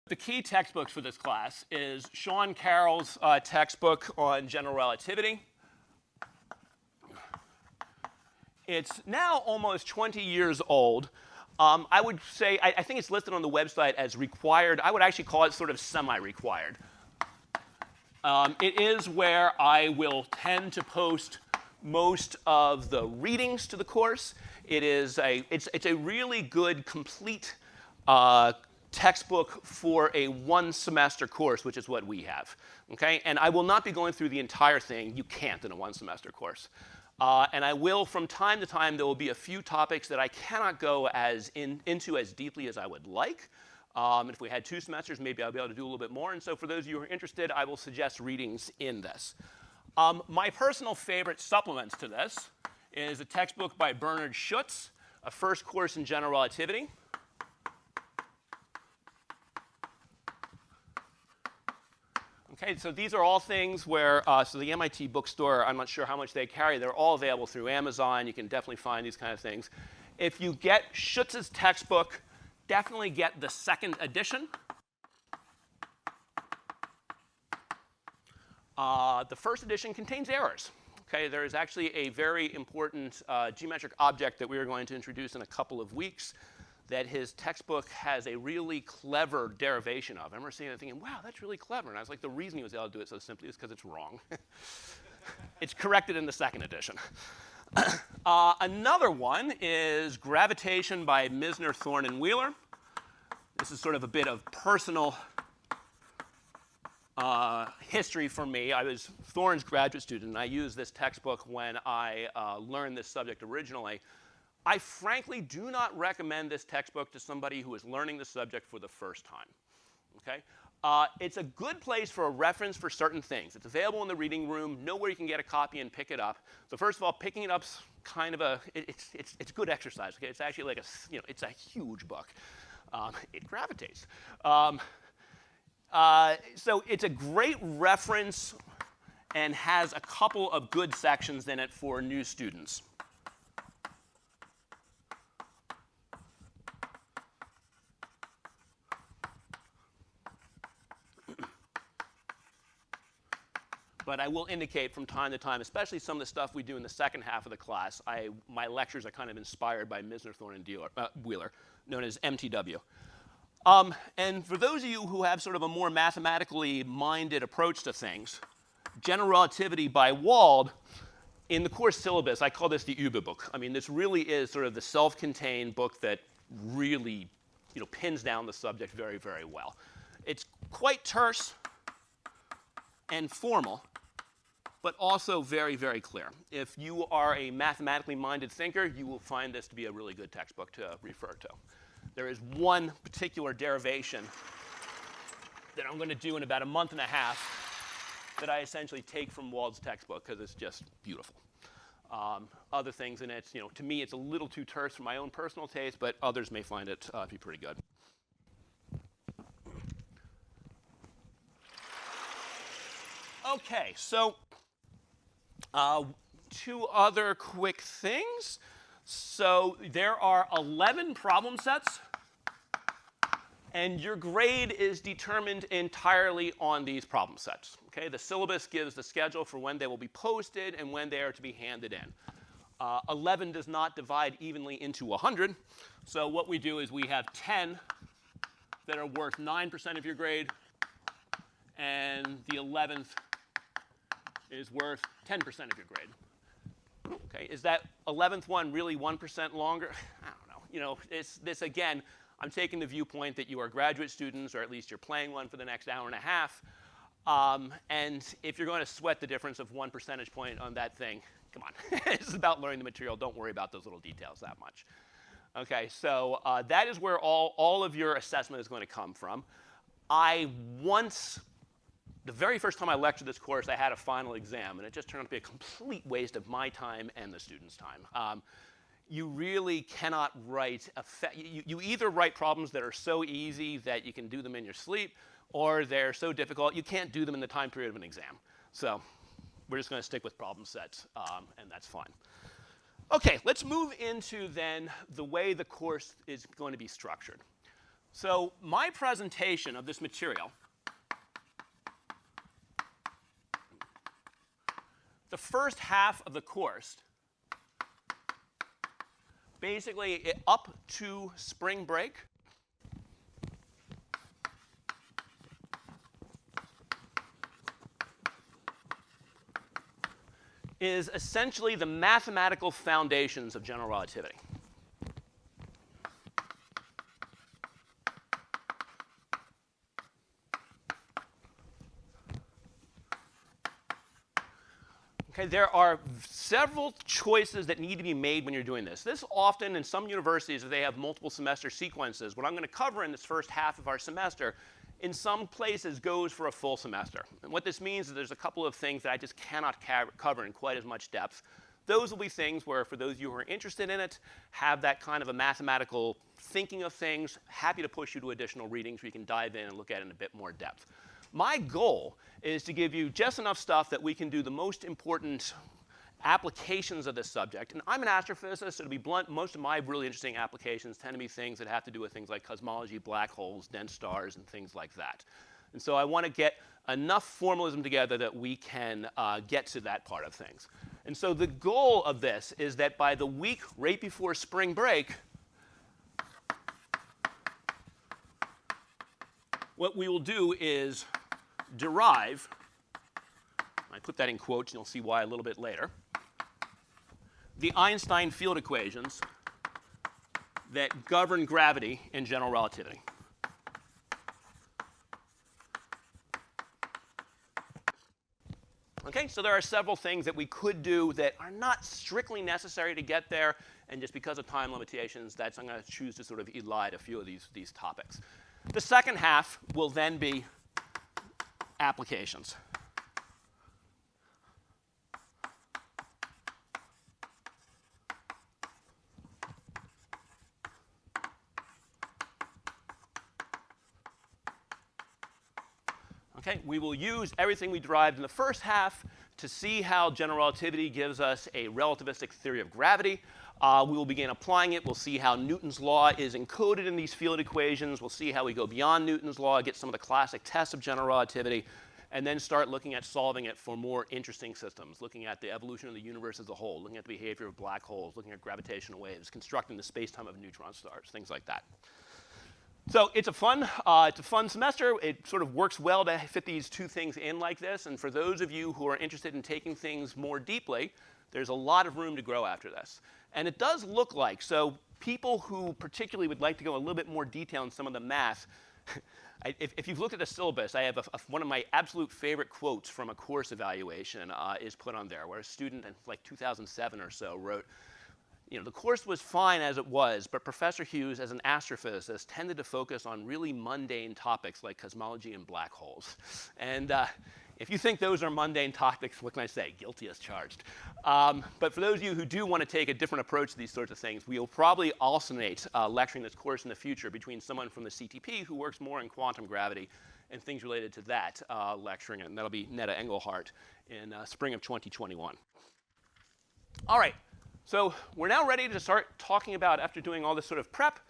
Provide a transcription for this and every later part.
The key textbooks for this class is Sean Carroll's textbook on general relativity. It's now almost 20 years old. I would say, I think it's listed on the website as required. I would actually call it sort of semi-required. It is where I will tend to post most of the readings to the course. It's a really good, complete textbook for a one-semester course, which is what we have. Okay? And I will not be going through the entire thing. You can't in a one-semester course. And I will, from time to time, there will be a few topics that I cannot go into as deeply as I would like. If we had 2 semesters, maybe I'll be able to do a little bit more. And so for those of you who are interested, I will suggest readings in this. My personal favorite supplements to this is a textbook by Bernard Schutz, A First Course in General Relativity. Okay, so these are all things where, so the MIT bookstore, I'm not sure how much they carry. They're all available through Amazon. You can definitely find these kind of things. If you get Schutz's textbook, definitely get the 2nd edition. The 1st edition contains errors. Okay, there is actually a very important geometric object that we are going to introduce in a couple of weeks that his textbook has a really clever derivation of. I remember seeing it and thinking, wow, that's really clever. And I was like, the reason he was able to do it so simply is because it's wrong. It's corrected in the 2nd edition. Another one is Gravitation by Misner, Thorne, and Wheeler. This is sort of a bit of personal history for me. I was Thorne's graduate student, and I used this textbook when I learned this subject originally. I frankly do not recommend this textbook to somebody who is learning the subject for the first time. Okay? It's a good place for a reference for certain things. It's available in the reading room. Know where you can get a copy and pick it up. So first of all, picking it up's kind of it's good exercise. Okay? It's actually like it's a huge book. It gravitates. So it's a great reference and has a couple of good sections in it for new students. But I will indicate from time to time, especially some of the stuff we do in the 2nd half of the class, my lectures are kind of inspired by Misner, Thorne, and Wheeler, known as MTW. And for those of you who have sort of a more mathematically minded approach to things, General Relativity by Wald, in the course syllabus, I call this the Überbook. I mean, this really is sort of the self-contained book that really pins down the subject very, very well. It's quite terse and formal, but also very, very clear. If you are a mathematically minded thinker, you will find this to be a really good textbook to refer to. There is one particular derivation that I'm going to do in about a month and a half that I essentially take from Wald's textbook because it's just beautiful. Other things in it, to me it's a little too terse for my own personal taste, but others may find it to be pretty good. Okay, so 2 other quick things. So there are 11 problem sets, and your grade is determined entirely on these problem sets. Okay, the syllabus gives the schedule for when they will be posted and when they are to be handed in. 11 does not divide evenly into 100, so what we do is we have 10 that are worth 9% of your grade, and the 11th is worth 10% of your grade. Okay, is that 11th one really 1% longer? I don't know. This again, I'm taking the viewpoint that you are graduate students, or at least you're playing one for the next hour and a half. And if you're going to sweat the difference of 1 percentage point on that thing, come on. This is about learning the material. Don't worry about those little details that much. Okay, so that is where all of your assessment is going to come from. The very first time I lectured this course, I had a final exam, and it just turned out to be a complete waste of my time and the students' time. You really cannot write you either write problems that are so easy that you can do them in your sleep, or they're so difficult you can't do them in the time period of an exam. So we're just going to stick with problem sets, and that's fine. Okay, let's move into then the way the course is going to be structured. So my presentation of this material, the first half of the course, basically up to spring break, is essentially the mathematical foundations of general relativity. Okay, there are several choices that need to be made when you're doing this. This often, in some universities, if they have multiple semester sequences, what I'm going to cover in this first half of our semester, in some places goes for a full semester. And what this means is there's a couple of things that I just cannot cover in quite as much depth. Those will be things where, for those of you who are interested in it, have that kind of a mathematical thinking of things, happy to push you to additional readings where you can dive in and look at it in a bit more depth. My goal is to give you just enough stuff that we can do the most important applications of this subject. And I'm an astrophysicist, so to be blunt, most of my really interesting applications tend to be things that have to do with things like cosmology, black holes, dense stars, and things like that. And so I want to get enough formalism together that we can get to that part of things. And so the goal of this is that by the week right before spring break, what we will do is derive, I put that in quotes, and you'll see why a little bit later, the Einstein field equations that govern gravity in general relativity. Okay, so there are several things that we could do that are not strictly necessary to get there, and just because of time limitations, I'm going to choose to sort of elide a few of these topics. The second half will then be applications. Okay, we will use everything we derived in the first half to see how general relativity gives us a relativistic theory of gravity. We will begin applying it. We'll see how Newton's law is encoded in these field equations. We'll see how we go beyond Newton's law, get some of the classic tests of general relativity, and then start looking at solving it for more interesting systems, looking at the evolution of the universe as a whole, looking at the behavior of black holes, looking at gravitational waves, constructing the space-time of neutron stars, things like that. So it's a fun semester. It sort of works well to fit these two things in like this. And for those of you who are interested in taking things more deeply, there's a lot of room to grow after this. And it does look like, so people who particularly would like to go a little bit more detail in some of the math, if you've looked at the syllabus, I have one of my absolute favorite quotes from a course evaluation is put on there, where a student in like 2007 or so wrote, the course was fine as it was, but Professor Hughes, as an astrophysicist, tended to focus on really mundane topics like cosmology and black holes. And if you think those are mundane topics, what can I say? Guilty as charged. But for those of you who do want to take a different approach to these sorts of things, we'll probably alternate lecturing this course in the future between someone from the CTP who works more in quantum gravity and things related to that lecturing, and that'll be Netta Engelhardt in spring of 2021. All right. So we're now ready to start talking about, after doing all this sort of prep,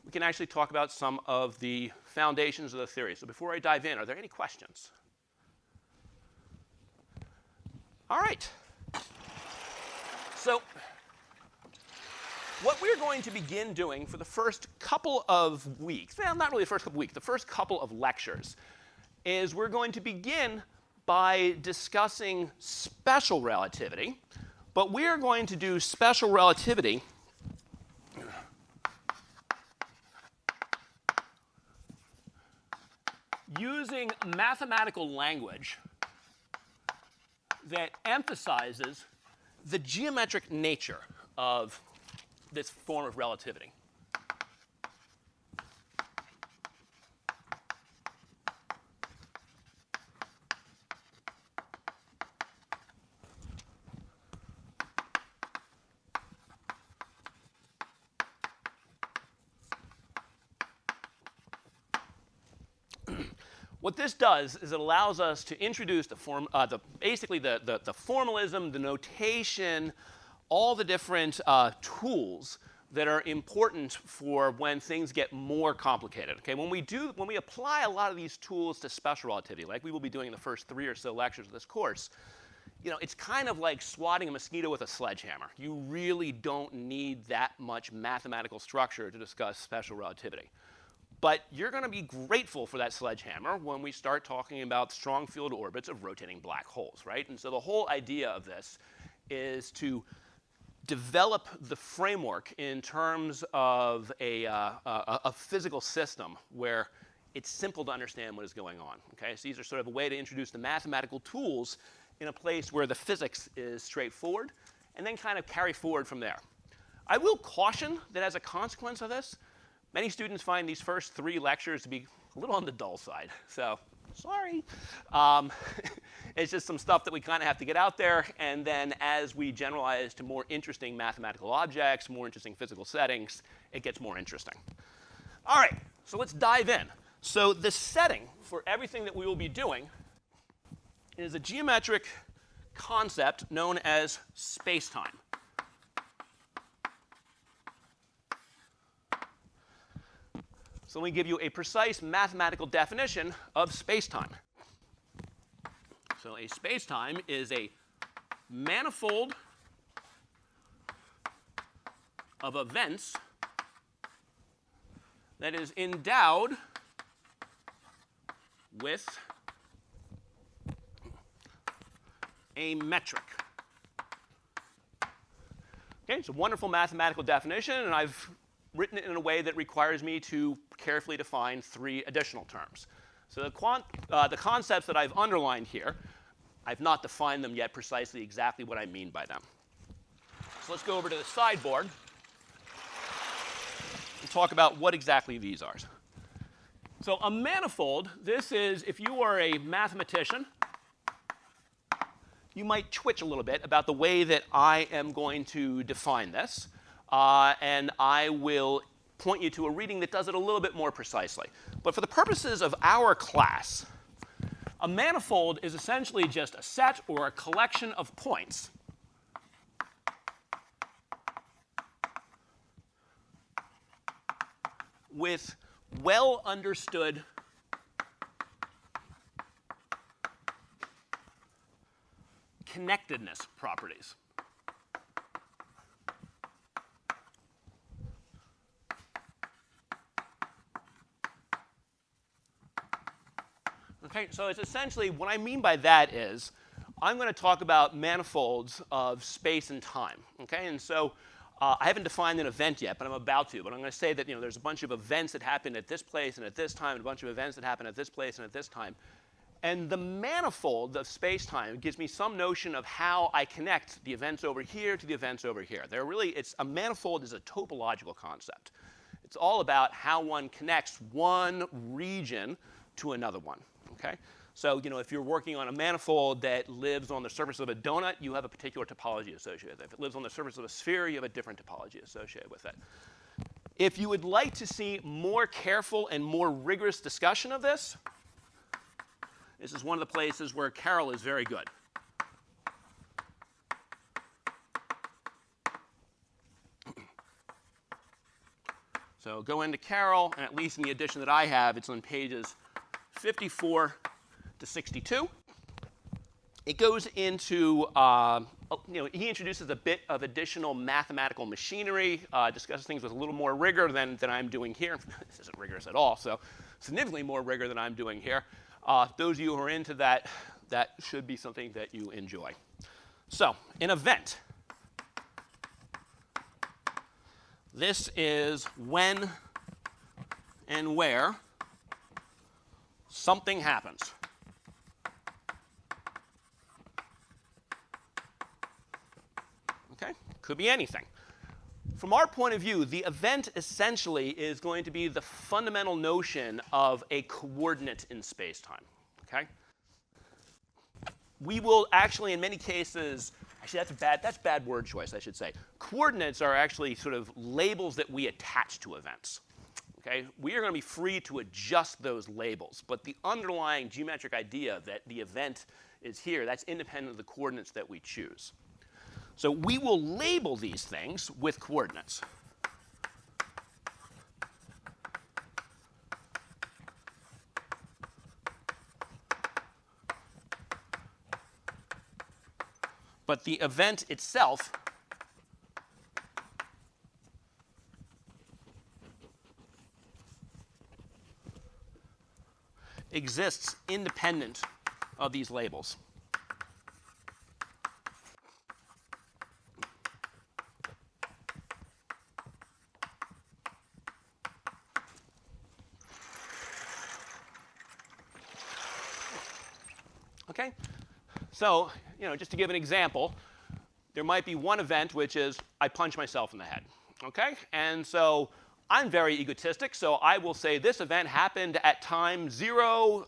we can actually talk about some of the foundations of the theory. So before I dive in, are there any questions? All right. So what we're going to begin doing for the first couple of weeks, well, not really the first couple of weeks, the first couple of lectures, is we're going to begin by discussing special relativity. But we are going to do special relativity using mathematical language that emphasizes the geometric nature of this form of relativity. What this does is it allows us to introduce basically the formalism, the notation, all the different tools that are important for when things get more complicated. Okay, when we apply a lot of these tools to special relativity, like we will be doing in the first 3 or so lectures of this course, it's kind of like swatting a mosquito with a sledgehammer. You really don't need that much mathematical structure to discuss special relativity. But you're going to be grateful for that sledgehammer when we start talking about strong field orbits of rotating black holes, right? And so the whole idea of this is to develop the framework in terms of a physical system where it's simple to understand what is going on. Okay? So these are sort of a way to introduce the mathematical tools in a place where the physics is straightforward, and then kind of carry forward from there. I will caution that as a consequence of this, many students find these first 3 lectures to be a little on the dull side. So sorry. It's just some stuff that we kind of have to get out there, and then as we generalize to more interesting mathematical objects, more interesting physical settings, it gets more interesting. All right, so let's dive in. So the setting for everything that we will be doing is a geometric concept known as space-time. So let me give you a precise mathematical definition of space-time. So a space-time is a manifold of events that is endowed with a metric. Okay, it's a wonderful mathematical definition, and I've written it in a way that requires me to carefully define 3 additional terms. So the concepts that I've underlined here, I've not defined them yet precisely exactly what I mean by them. So let's go over to the sideboard and talk about what exactly these are. So a manifold, this is, if you are a mathematician, you might twitch a little bit about the way that I am going to define this. And I will point you to a reading that does it a little bit more precisely. But for the purposes of our class, a manifold is essentially just a set or a collection of points with well understood connectedness properties. Okay, so it's essentially, what I mean by that is, I'm going to talk about manifolds of space and time. Okay, and so I haven't defined an event yet, but I'm about to. But I'm going to say that there's a bunch of events that happen at this place and at this time, and a bunch of events that happen at this place and at this time. And the manifold of space-time gives me some notion of how I connect the events over here to the events over here. A manifold is a topological concept. It's all about how one connects one region to another one. Okay? So, if you're working on a manifold that lives on the surface of a donut, you have a particular topology associated with it. If it lives on the surface of a sphere, you have a different topology associated with it. If you would like to see more careful and more rigorous discussion of this, this is one of the places where Carol is very good. So go into Carol, and at least in the edition that I have, it's on pages 54 to 62. It goes into, he introduces a bit of additional mathematical machinery, discusses things with a little more rigor than I'm doing here. This isn't rigorous at all, so significantly more rigor than I'm doing here. Those of you who are into that, that should be something that you enjoy. So, an event. This is when and where something happens. Okay? Could be anything. From our point of view, the event essentially is going to be the fundamental notion of a coordinate in space-time. Okay? We will actually, in many cases, actually that's bad word choice, I should say. Coordinates are actually sort of labels that we attach to events. Okay? We are going to be free to adjust those labels, but the underlying geometric idea that the event is here, that's independent of the coordinates that we choose. So we will label these things with coordinates. but the event itself exists independent of these labels. Okay? So, just to give an example, there might be one event which is I punch myself in the head. Okay? And so I'm very egotistic, so I will say this event happened at time 0,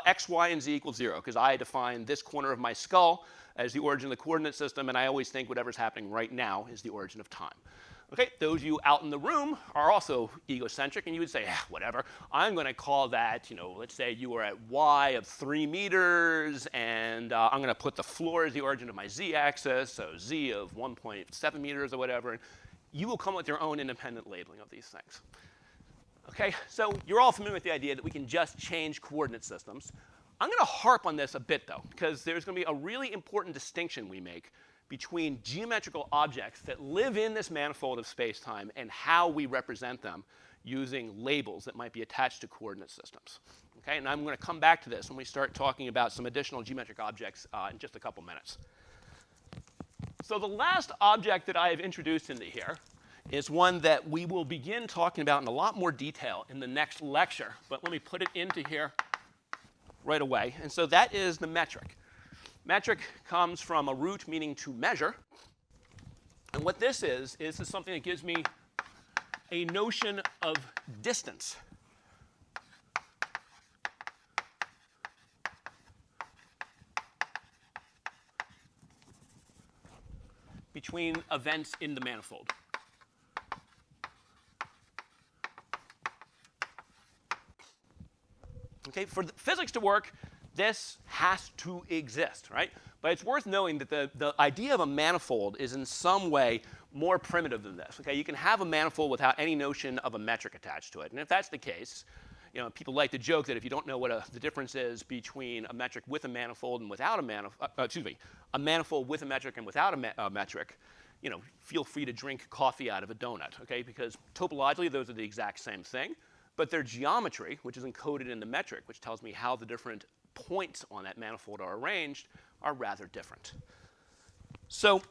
x, y, and z equals 0, because I define this corner of my skull as the origin of the coordinate system, and I always think whatever's happening right now is the origin of time. Okay, those of you out in the room are also egocentric, and you would say, whatever. I'm going to call that, let's say you were at y of 3 meters, and I'm going to put the floor as the origin of my z-axis, so z of 1.7 meters or whatever. And you will come up with your own independent labeling of these things. Okay, so you're all familiar with the idea that we can just change coordinate systems. I'm going to harp on this a bit, though, because there's going to be a really important distinction we make between geometrical objects that live in this manifold of space-time and how we represent them using labels that might be attached to coordinate systems. Okay, and I'm going to come back to this when we start talking about some additional geometric objects in just a couple minutes. So the last object that I have introduced into here is one that we will begin talking about in a lot more detail in the next lecture, but let me put it into here right away. And so that is the metric. Metric comes from a root meaning to measure. And what this is something that gives me a notion of distance. Between events in the manifold. Okay, for physics to work, this has to exist, right? But it's worth knowing that the idea of a manifold is in some way more primitive than this. Okay, you can have a manifold without any notion of a metric attached to it. And if that's the case, people like to joke that if you don't know what the difference is between a metric with a manifold and without a manifold, a manifold with a metric and without a metric, feel free to drink coffee out of a donut, okay? Because topologically, those are the exact same thing. But their geometry, which is encoded in the metric, which tells me how the different points on that manifold are arranged, are rather different. So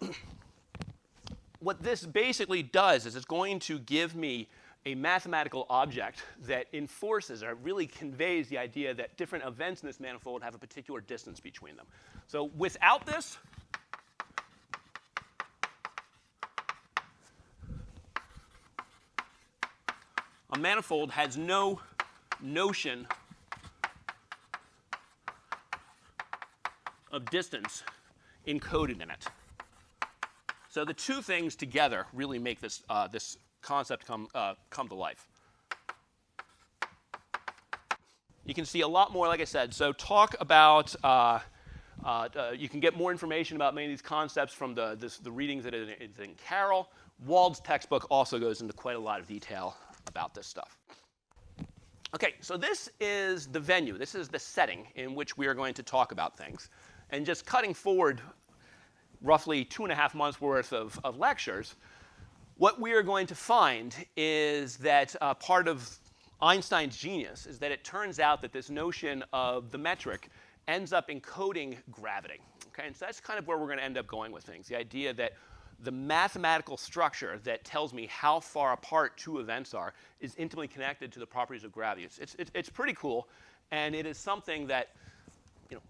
what this basically does is it's going to give me a mathematical object that enforces or really conveys the idea that different events in this manifold have a particular distance between them. So without this, a manifold has no notion of distance encoded in it. So the two things together really make this, this concept come to life. You can see a lot more, like I said. So talk about, you can get more information about many of these concepts from the readings that is in Carroll. Wald's textbook also goes into quite a lot of detail about this stuff. Okay, so this is the venue. This is the setting in which we are going to talk about things. And just cutting forward roughly 2.5 months worth of lectures, what we are going to find is that part of Einstein's genius is that it turns out that this notion of the metric ends up encoding gravity. Okay, and so that's kind of where we're going to end up going with things. The idea that the mathematical structure that tells me how far apart two events are is intimately connected to the properties of gravity. It's pretty cool, and it is something that,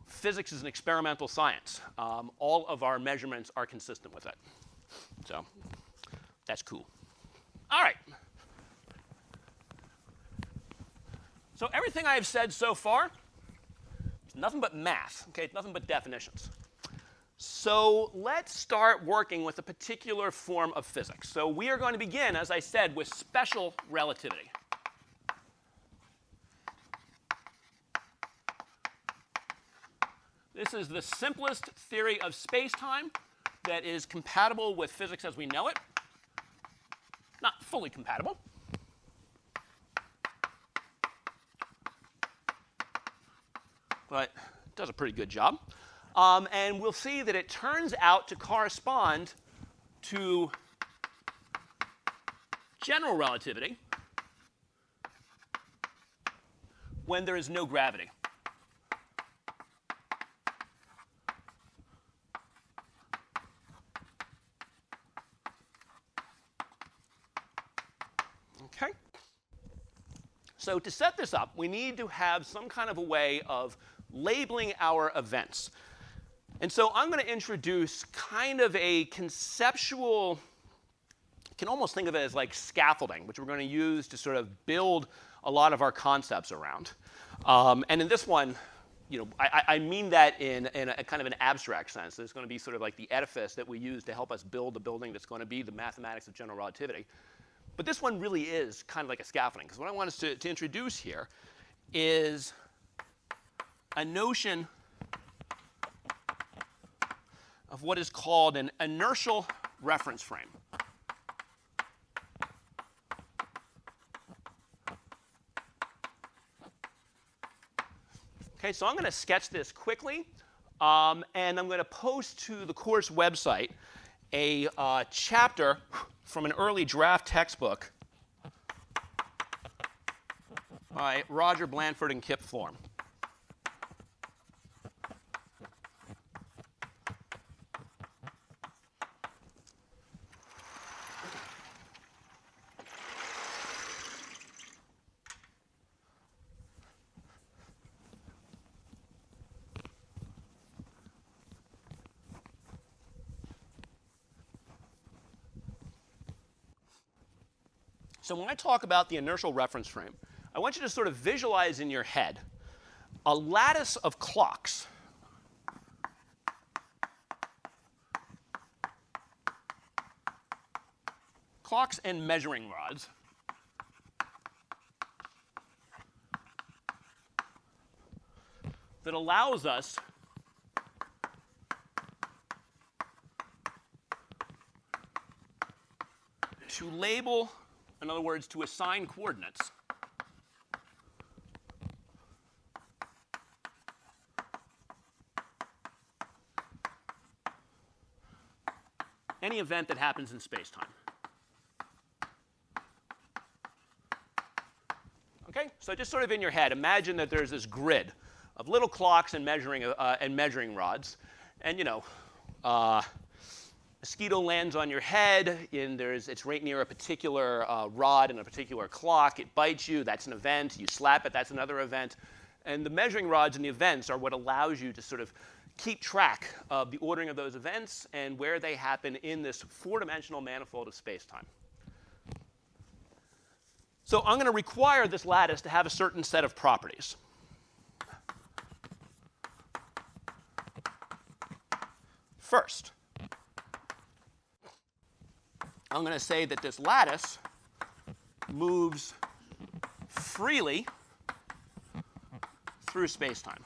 physics is an experimental science. All of our measurements are consistent with it. So that's cool. All right. So everything I have said so far is nothing but math. Okay, it's nothing but definitions. So let's start working with a particular form of physics. So we are going to begin, as I said, with special relativity. This is the simplest theory of space-time that is compatible with physics as we know it. Not fully compatible. But it does a pretty good job. And we'll see that it turns out to correspond to general relativity when there is no gravity. Okay? So to set this up, we need to have some kind of a way of labeling our events. And so I'm going to introduce kind of a conceptual, you can almost think of it as like scaffolding, which we're going to use to sort of build a lot of our concepts around. And in this one, you know, I mean that in a kind of an abstract sense. There's going to be sort of like the edifice that we use to help us build the building that's going to be the mathematics of general relativity. But this one really is kind of like a scaffolding, because what I want us to introduce here is a notion of what is called an inertial reference frame. Okay, so I'm going to sketch this quickly, and I'm going to post to the course website a chapter from an early draft textbook by Roger Blanford and Kip Thorne. So when I talk about the inertial reference frame, I want you to sort of visualize in your head a lattice of clocks and measuring rods that allows us to label, in other words, to assign coordinates any event that happens in space-time. Okay? So just sort of in your head, imagine that there's this grid of little clocks and measuring rods. And, you know, mosquito lands on your head, it's right near a particular rod and a particular clock. It bites you, that's an event. You slap it, that's another event. And the measuring rods and the events are what allows you to sort of keep track of the ordering of those events and where they happen in this four-dimensional manifold of space-time. So I'm going to require this lattice to have a certain set of properties. First, I'm going to say that this lattice moves freely through space-time.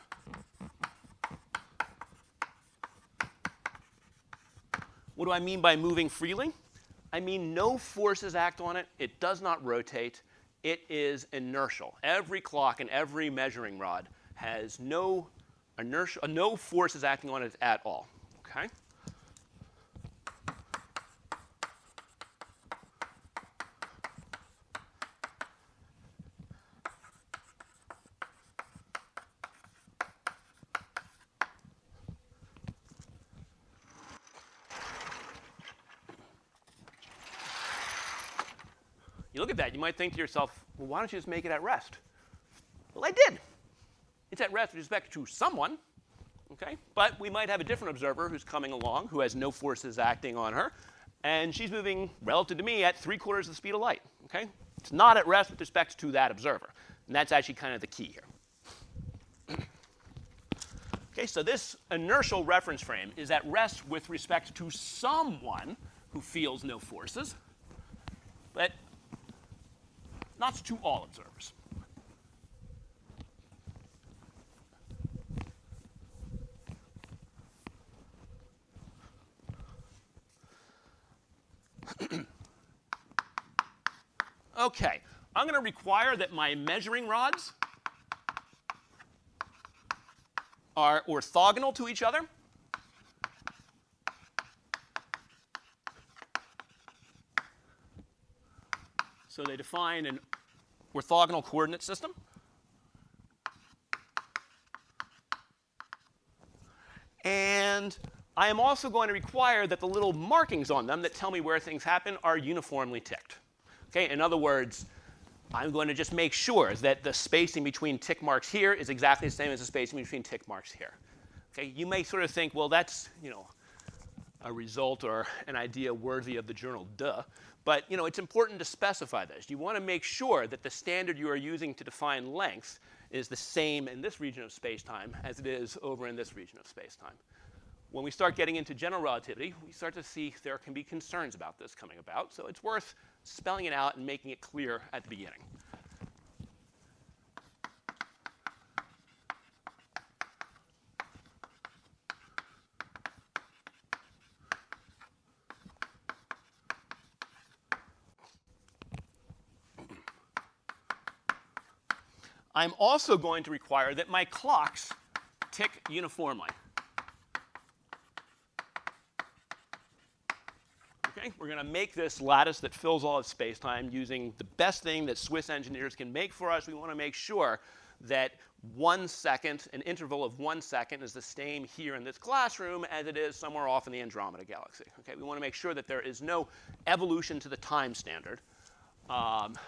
What do I mean by moving freely? I mean no forces act on it. It does not rotate. It is inertial. Every clock and every measuring rod has no forces acting on it at all. Okay? You look at that, you might think to yourself, well, why don't you just make it at rest? Well, I did. It's at rest with respect to someone, okay? But we might have a different observer who's coming along who has no forces acting on her, and she's moving relative to me at 3/4 the speed of light, okay? It's not at rest with respect to that observer, and that's actually kind of the key here. Okay, so this inertial reference frame is at rest with respect to someone who feels no forces, but not to all observers. Okay, I'm going to require that my measuring rods are orthogonal to each other. So they define an orthogonal coordinate system. And I am also going to require that the little markings on them that tell me where things happen are uniformly ticked. Okay? In other words, I'm going to just make sure that the spacing between tick marks here is exactly the same as the spacing between tick marks here. Okay? You may sort of think, well, that's, a result or an idea worthy of the journal, duh. But, it's important to specify this. You want to make sure that the standard you are using to define length is the same in this region of space-time as it is over in this region of space-time. When we start getting into general relativity, we start to see there can be concerns about this coming about. So it's worth spelling it out and making it clear at the beginning. I'm also going to require that my clocks tick uniformly. Okay? We're going to make this lattice that fills all of space-time using the best thing that Swiss engineers can make for us. We want to make sure that 1 second, an interval of 1 second, is the same here in this classroom as it is somewhere off in the Andromeda galaxy. Okay? We want to make sure that there is no evolution to the time standard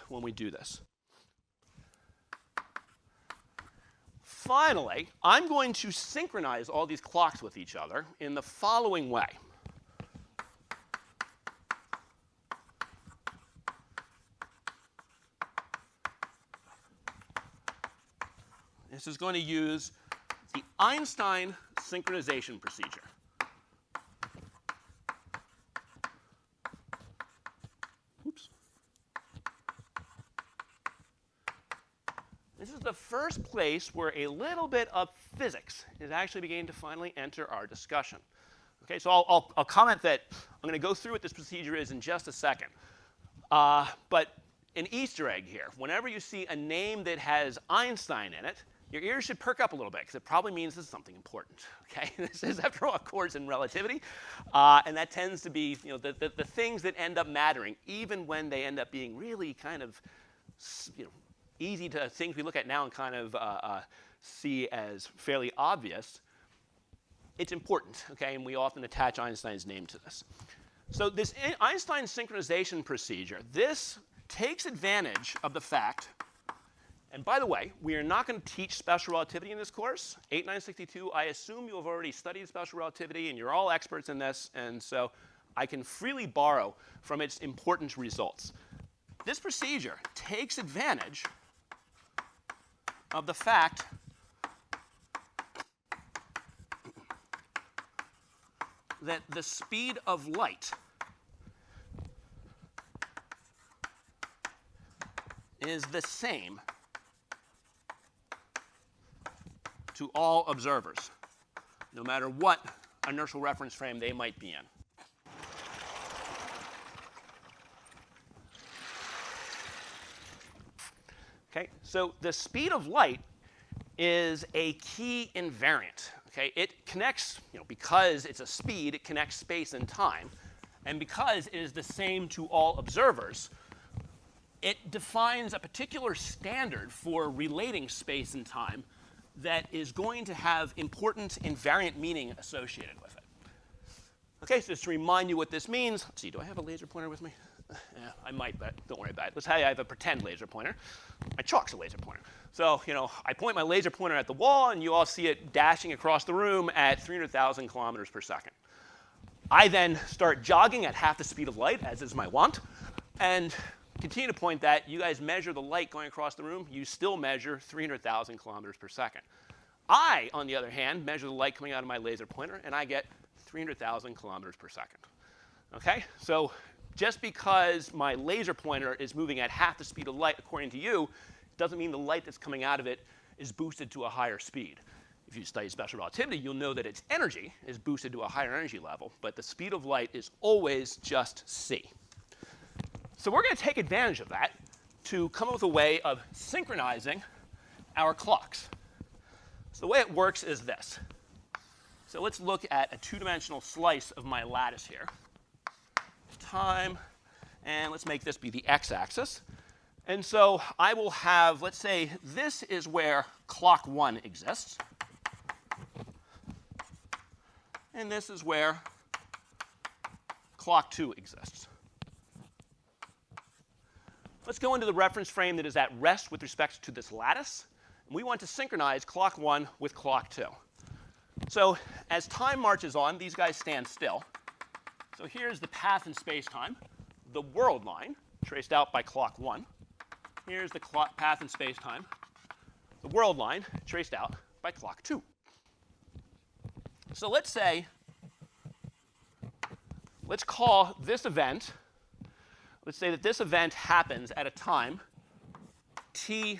when we do this. Finally, I'm going to synchronize all these clocks with each other in the following way. This is going to use the Einstein synchronization procedure. Oops. This is the first place where a little bit of physics is actually beginning to finally enter our discussion. Okay, so I'll comment that I'm going to go through what this procedure is in just a second. But an Easter egg here. Whenever you see a name that has Einstein in it, your ears should perk up a little bit, because it probably means this is something important. Okay? This is, after all, a course in relativity. And that tends to be the things that end up mattering, even when they end up being really kind of easy to things we look at now and kind of see as fairly obvious. It's important, okay? And we often attach Einstein's name to this. So this Einstein synchronization procedure, this takes advantage of the fact, and by the way, we are not going to teach special relativity in this course. 8962, I assume you have already studied special relativity and you're all experts in this, and so I can freely borrow from its important results. This procedure takes advantage of the fact that the speed of light is the same to all observers, no matter what inertial reference frame they might be in. Okay, so the speed of light is a key invariant. Okay, it connects, because it's a speed, it connects space and time, and because it is the same to all observers, it defines a particular standard for relating space and time that is going to have important invariant meaning associated with it. Okay, so just to remind you what this means, let's see, do I have a laser pointer with me? Yeah, I might, but don't worry about it. Let's say I have a pretend laser pointer. My chalk's a laser pointer. So, I point my laser pointer at the wall, and you all see it dashing across the room at 300,000 kilometers per second. I then start jogging at half the speed of light, as is my wont, and continue to point that. You guys measure the light going across the room. You still measure 300,000 kilometers per second. I, on the other hand, measure the light coming out of my laser pointer, and I get 300,000 kilometers per second. Okay? So just because my laser pointer is moving at half the speed of light, according to you, doesn't mean the light that's coming out of it is boosted to a higher speed. If you study special relativity, you'll know that its energy is boosted to a higher energy level, but the speed of light is always just c. So we're going to take advantage of that to come up with a way of synchronizing our clocks. So the way it works is this. So let's look at a two-dimensional slice of my lattice here. Time, and let's make this be the x-axis. And so I will have, let's say, this is where clock 1 exists. And this is where clock 2 exists. Let's go into the reference frame that is at rest with respect to this lattice. And we want to synchronize clock 1 with clock 2. So as time marches on, these guys stand still. So here's the path in space-time, the world line, traced out by clock 1. Here's the path in space-time, the world line, traced out by clock 2. So let's say, let's call this event, let's say that this event happens at a time t1e.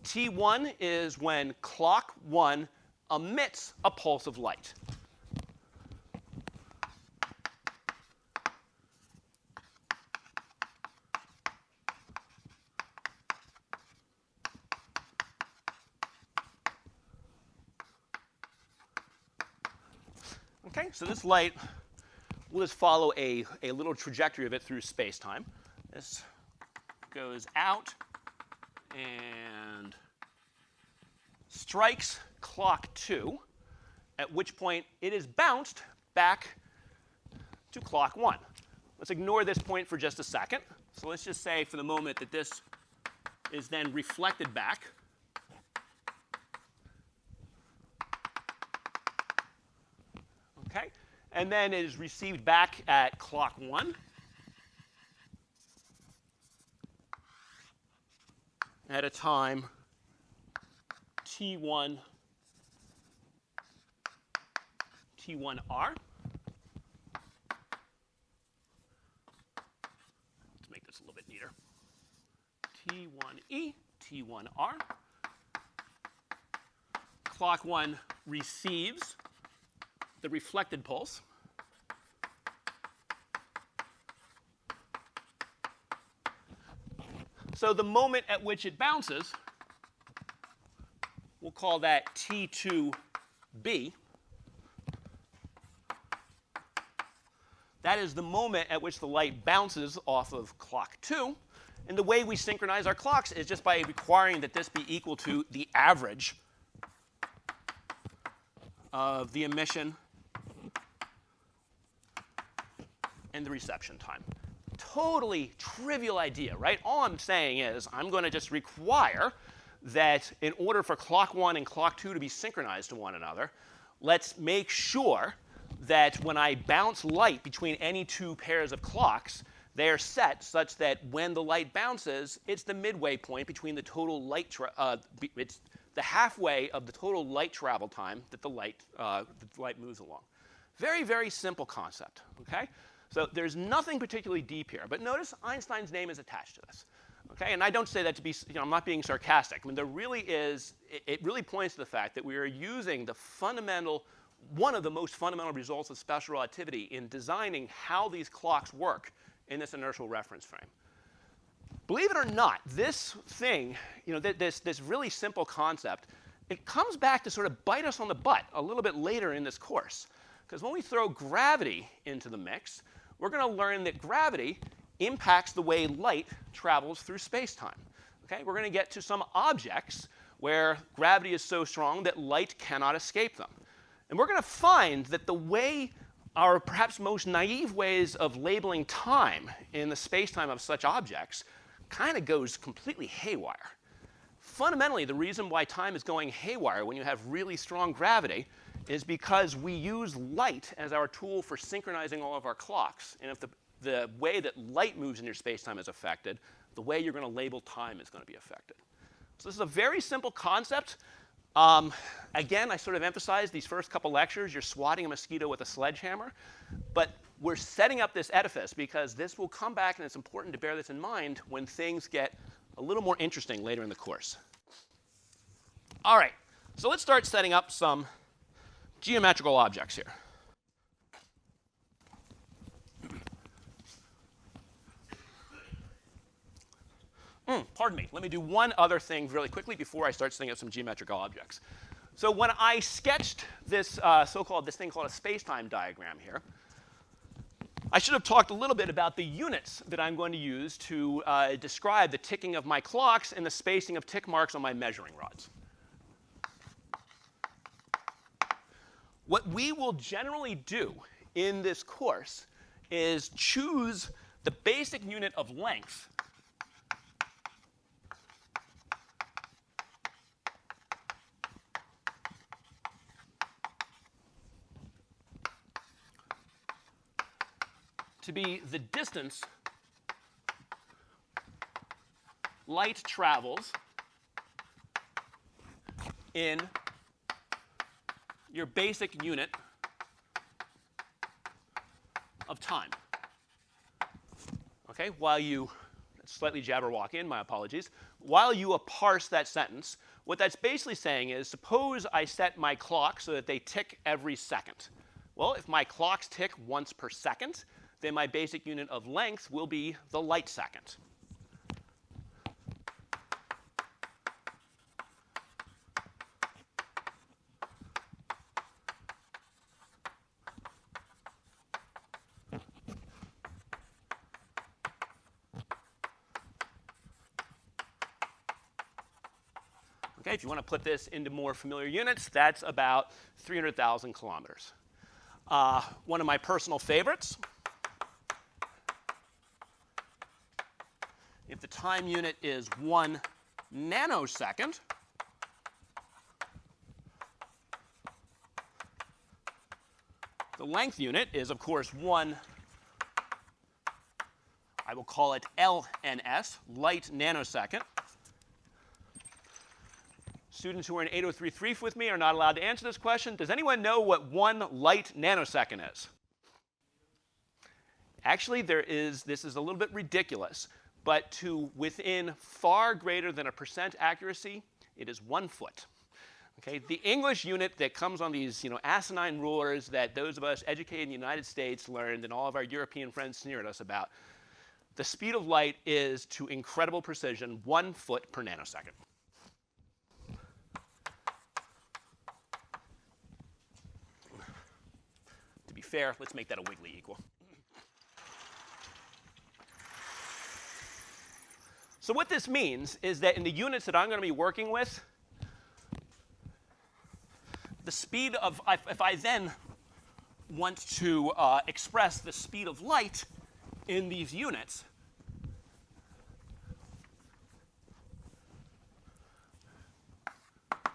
T1 is when clock 1 emits a pulse of light. Okay, so this light, we'll just follow a little trajectory of it through space-time. This goes out and strikes clock 2, at which point it is bounced back to clock 1. Let's ignore this point for just a second. So let's just say for the moment that this is then reflected back. Okay, and then it is received back at clock 1. At a time t1r. Let's make this a little bit neater. t1e, t1r. Clock 1 receives the reflected pulse. So the moment at which it bounces, we'll call that T2b. That is the moment at which the light bounces off of clock 2. And the way we synchronize our clocks is just by requiring that this be equal to the average of the emission and the reception time. Totally trivial idea, right? All I'm saying is I'm going to just require that in order for clock 1 and clock 2 to be synchronized to one another, let's make sure that when I bounce light between any two pairs of clocks, they are set such that when the light bounces, it's the midway point between the total light, it's the halfway of the total light travel time that the light moves along. Very, very simple concept, okay? So there's nothing particularly deep here. But notice Einstein's name is attached to this. Okay? And I don't say that to be, I'm not being sarcastic. I mean, there really is, it really points to the fact that we are using the fundamental, one of the most fundamental results of special relativity in designing how these clocks work in this inertial reference frame. Believe it or not, this thing, this really simple concept, it comes back to sort of bite us on the butt a little bit later in this course. Because when we throw gravity into the mix, we're going to learn that gravity impacts the way light travels through space-time. Okay? We're going to get to some objects where gravity is so strong that light cannot escape them. And we're going to find that the way our perhaps most naive ways of labeling time in the space-time of such objects kind of goes completely haywire. Fundamentally, the reason why time is going haywire when you have really strong gravity is because we use light as our tool for synchronizing all of our clocks. And if the way that light moves in your space-time is affected, the way you're going to label time is going to be affected. So this is a very simple concept. Again, I sort of emphasized these first couple lectures, you're swatting a mosquito with a sledgehammer. But we're setting up this edifice because this will come back, and it's important to bear this in mind when things get a little more interesting later in the course. All right, so let's start setting up some geometrical objects here. Pardon me. Let me do one other thing really quickly before I start setting up some geometrical objects. So when I sketched this this thing called a space-time diagram here, I should have talked a little bit about the units that I'm going to use to describe the ticking of my clocks and the spacing of tick marks on my measuring rods. What we will generally do in this course is choose the basic unit of length to be the distance light travels in your basic unit of time. Okay, while you slightly jabberwock in, my apologies. While you parse that sentence, what that's basically saying is, suppose I set my clock so that they tick every second. Well, if my clocks tick once per second, then my basic unit of length will be the light second. Okay, if you want to put this into more familiar units, that's about 300,000 kilometers. One of my personal favorites, if the time unit is 1 nanosecond, the length unit is, of course, 1, I will call it LNS, light nanosecond. Students who are in 8033 with me are not allowed to answer this question. Does anyone know what 1 light nanosecond is? Actually, this is a little bit ridiculous, but to within far greater than 1% accuracy, it is 1 foot. Okay, the English unit that comes on these asinine rulers that those of us educated in the United States learned and all of our European friends sneer at us about, the speed of light is, to incredible precision, 1 foot per nanosecond. To be fair, let's make that a wiggly equal. So what this means is that in the units that I'm going to be working with, the speed of, if I then want to express the speed of light in these units,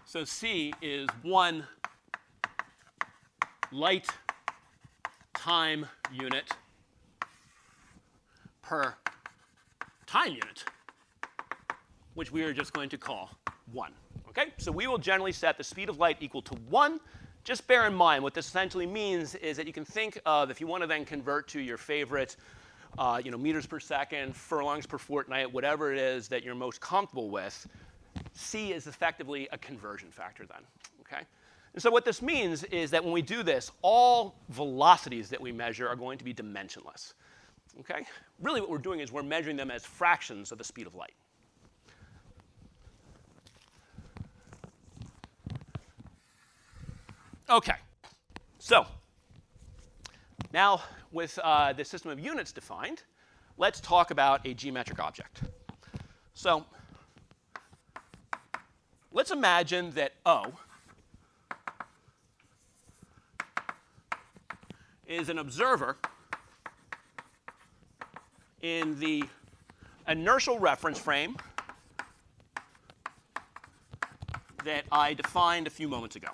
so c is 1 light time unit per time unit, which we are just going to call 1. Okay? So we will generally set the speed of light equal to 1. Just bear in mind what this essentially means is that you can think of, if you want to then convert to your favorite meters per second, furlongs per fortnight, whatever it is that you're most comfortable with, c is effectively a conversion factor then. Okay? And so what this means is that when we do this, all velocities that we measure are going to be dimensionless. Okay? Really what we're doing is we're measuring them as fractions of the speed of light. Okay, so now with the system of units defined, let's talk about a geometric object. So let's imagine that O is an observer in the inertial reference frame that I defined a few moments ago.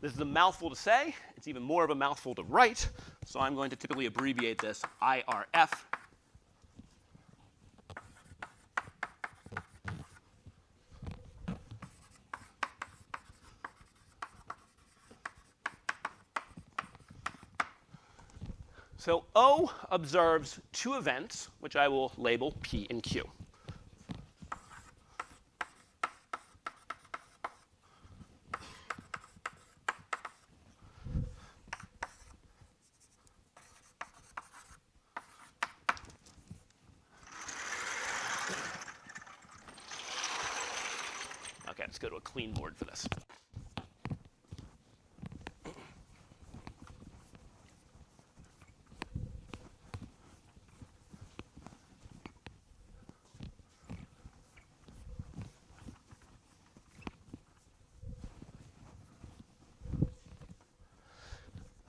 This is a mouthful to say. It's even more of a mouthful to write. So I'm going to typically abbreviate this IRF. So O observes 2 events, which I will label P and Q. Okay, let's go to a clean board for this.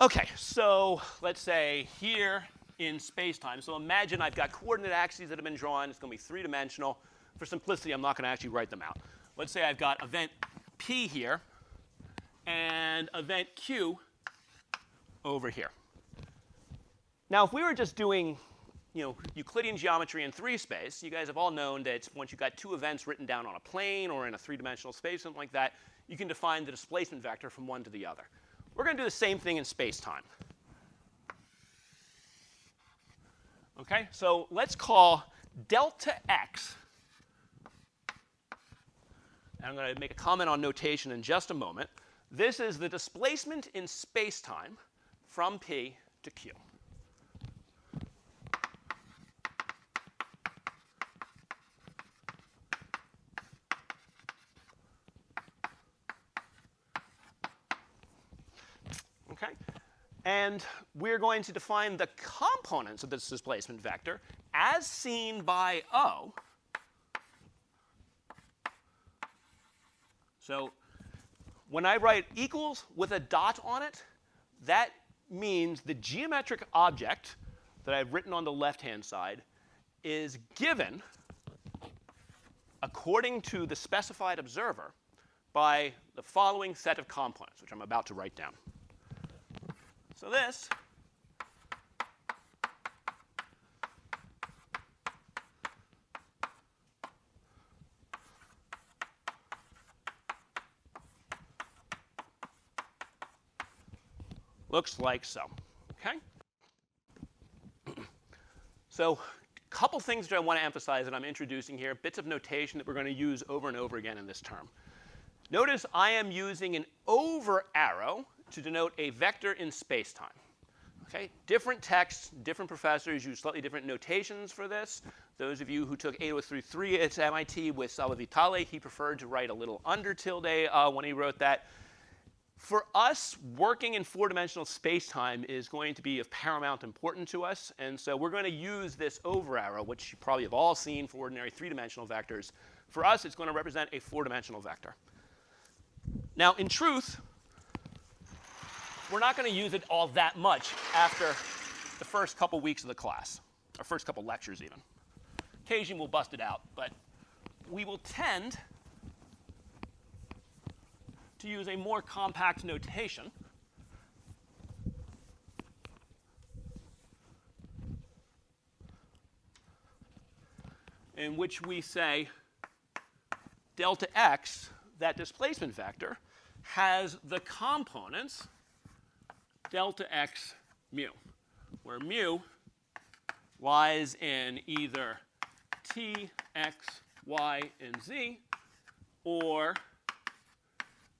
Okay, so let's say here in space-time, so imagine I've got coordinate axes that have been drawn. It's going to be three-dimensional. For simplicity, I'm not going to actually write them out. Let's say I've got event P here and event Q over here. Now, if we were just doing Euclidean geometry in 3-space, you guys have all known that once you've got two events written down on a plane or in a three-dimensional space, something like that, you can define the displacement vector from one to the other. We're going to do the same thing in space-time. Okay, so let's call delta x, and I'm going to make a comment on notation in just a moment. This is the displacement in space-time from P to Q. Okay? And we're going to define the components of this displacement vector as seen by O. So when I write equals with a dot on it, that means the geometric object that I've written on the left-hand side is given according to the specified observer by the following set of components, which I'm about to write down. So this looks like so. Okay? So a couple things that I want to emphasize that I'm introducing here, bits of notation that we're going to use over and over again in this term. Notice I am using an over arrow to denote a vector in space-time. Okay? Different texts, different professors use slightly different notations for this. Those of you who took 8033 at MIT with Salvo Vitale, he preferred to write a little under tilde when he wrote that. For us, working in four-dimensional space-time is going to be of paramount importance to us. And so we're going to use this over arrow, which you probably have all seen for ordinary three-dimensional vectors. For us, it's going to represent a four-dimensional vector. Now, in truth, we're not going to use it all that much after the first couple weeks of the class, or first couple lectures even. Occasionally we'll bust it out, but we will tend to use a more compact notation in which we say delta x, that displacement vector, has the components delta x mu, where mu lies in either t, x, y, and z, or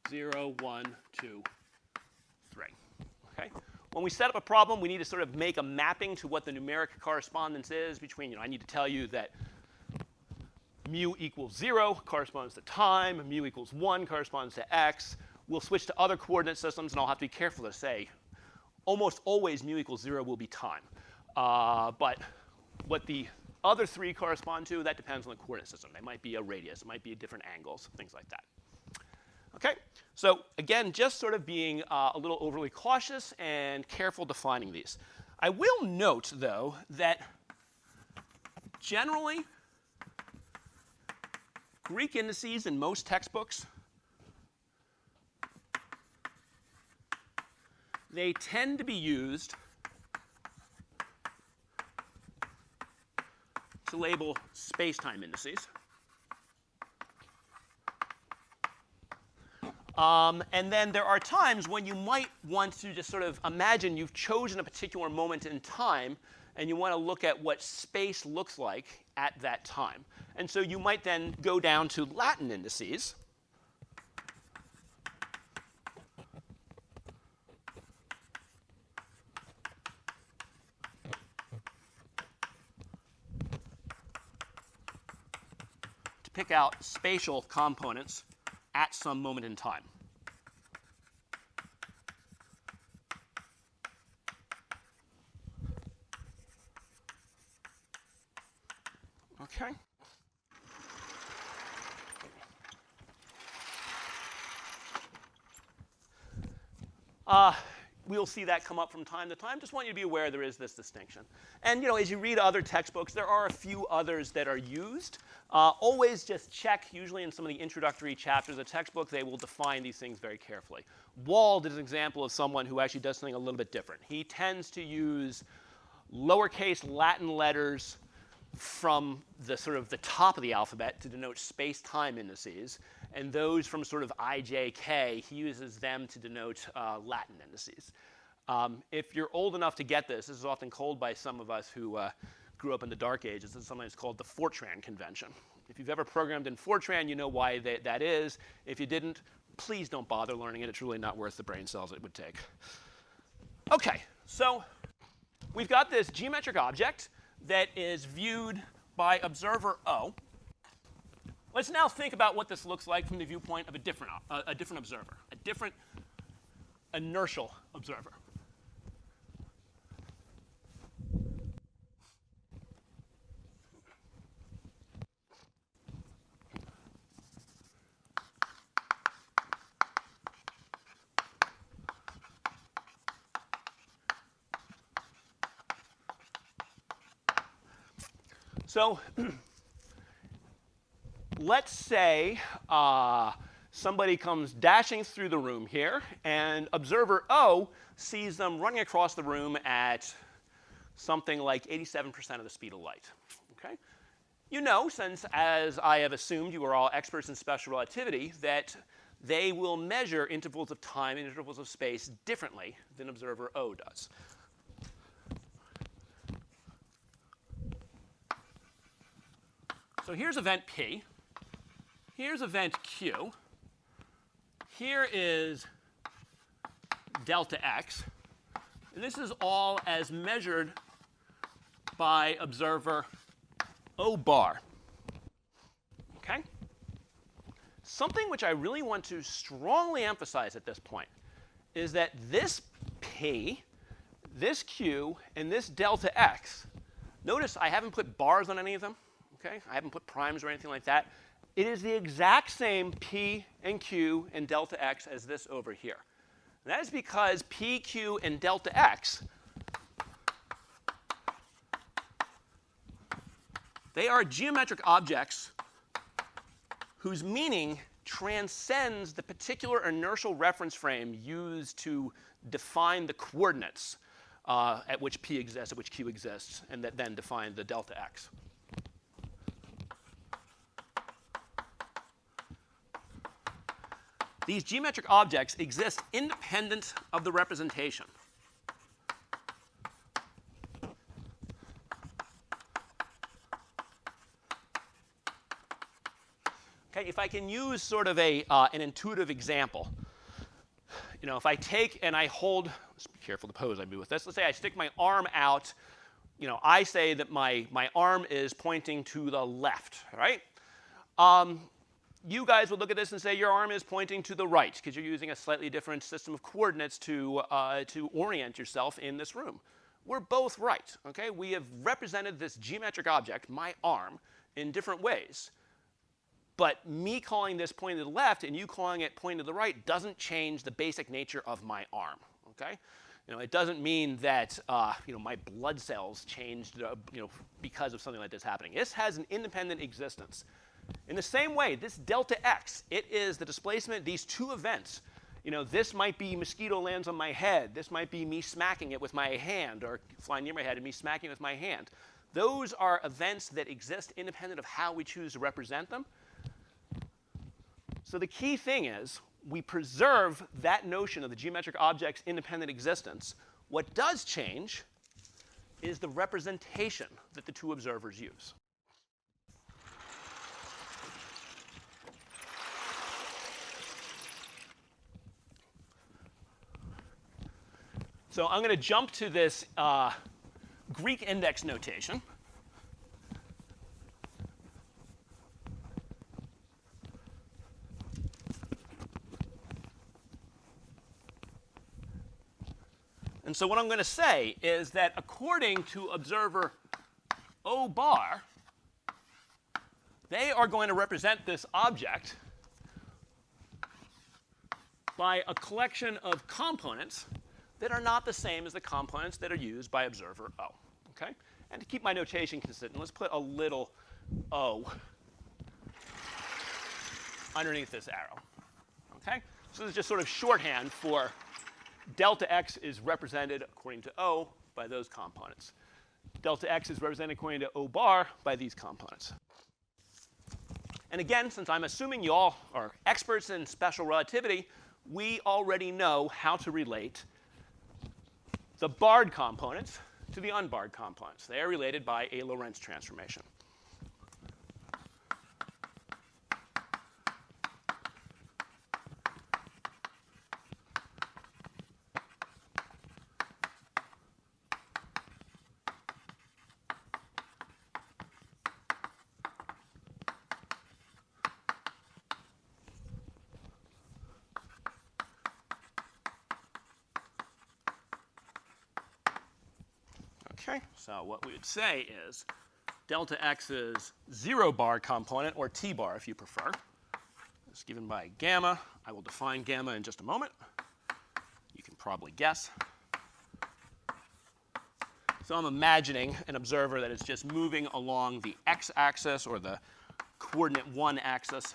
0, 1, 2, 3. Okay? When we set up a problem, we need to sort of make a mapping to what the numeric correspondence is between, I need to tell you that mu equals 0 corresponds to time, mu equals 1 corresponds to x. We'll switch to other coordinate systems, and I'll have to be careful to say almost always mu equals 0 will be time. But what the other three correspond to, that depends on the coordinate system. They might be a radius. It might be different angles, things like that. Okay? So again, just sort of being a little overly cautious and careful defining these. I will note, though, that generally, Greek indices in most textbooks, they tend to be used to label space-time indices. And then there are times when you might want to just sort of imagine you've chosen a particular moment in time, and you want to look at what space looks like at that time. And so you might then go down to Latin indices. To pick out spatial components at some moment in time. Okay. we'll see that come up from time to time. Just want you to be aware there is this distinction. And as you read other textbooks, there are a few others that are used. Always just check, usually in some of the introductory chapters of the textbook, they will define these things very carefully. Wald is an example of someone who actually does something a little bit different. He tends to use lowercase Latin letters from the sort of the top of the alphabet to denote space-time indices, and those from sort of I, J, K, he uses them to denote Latin indices. If you're old enough to get this, this is often called by some of us who grew up in the dark ages, this is sometimes called the Fortran convention. If you've ever programmed in Fortran, you know why that is. If you didn't, please don't bother learning it. It's really not worth the brain cells it would take. OK, so we've got this geometric object that is viewed by observer O. Let's now think about what this looks like from the viewpoint of a different observer, a different inertial observer. So let's say somebody comes dashing through the room here, and observer O sees them running across the room at something like 87% of the speed of light. Okay? You know, since as I have assumed you are all experts in special relativity, that they will measure intervals of time and intervals of space differently than observer O does. So here's event P. Here's event Q. Here is delta x. And this is all as measured by observer O bar. OK? Something which I really want to strongly emphasize at this point is that this P, this Q, and this delta x, notice I haven't put bars on any of them. Okay? I haven't put primes or anything like that. It is the exact same P and Q and delta x as this over here. And that is because P, Q, and delta x, they are geometric objects whose meaning transcends the particular inertial reference frame used to define the coordinates at which P exists, at which Q exists, and that then define the delta x. These geometric objects exist independent of the representation. Okay, if I can use sort of an intuitive example, if I take and I hold, let's be careful the pose I do with this. Let's say I stick my arm out. I say that my arm is pointing to the left, right? You guys would look at this and say your arm is pointing to the right because you're using a slightly different system of coordinates to orient yourself in this room. We're both right. Okay? We have represented this geometric object, my arm, in different ways. But me calling this pointing to the left and you calling it pointing to the right doesn't change the basic nature of my arm. Okay? It doesn't mean that my blood cells changed because of something like this happening. This has an independent existence. In the same way, this delta x, it is the displacement, these two events. This might be mosquito lands on my head. This might be me smacking it with my hand or flying near my head and me smacking it with my hand. Those are events that exist independent of how we choose to represent them. So the key thing is we preserve that notion of the geometric object's independent existence. What does change is the representation that the two observers use. So I'm going to jump to this Greek index notation. And so what I'm going to say is that according to observer O bar, they are going to represent this object by a collection of components that are not the same as the components that are used by observer O. Okay? And to keep my notation consistent, let's put a little O underneath this arrow. Okay? So this is just sort of shorthand for delta x is represented according to O by those components. Delta x is represented according to O bar by these components. And again, since I'm assuming you all are experts in special relativity, we already know how to relate the barred components to the unbarred components. They are related by a Lorentz transformation. Okay, so what we would say is delta x is 0 bar component, or t bar if you prefer. It's given by gamma. I will define gamma in just a moment. You can probably guess. So I'm imagining an observer that is just moving along the x-axis, or the coordinate 1 axis.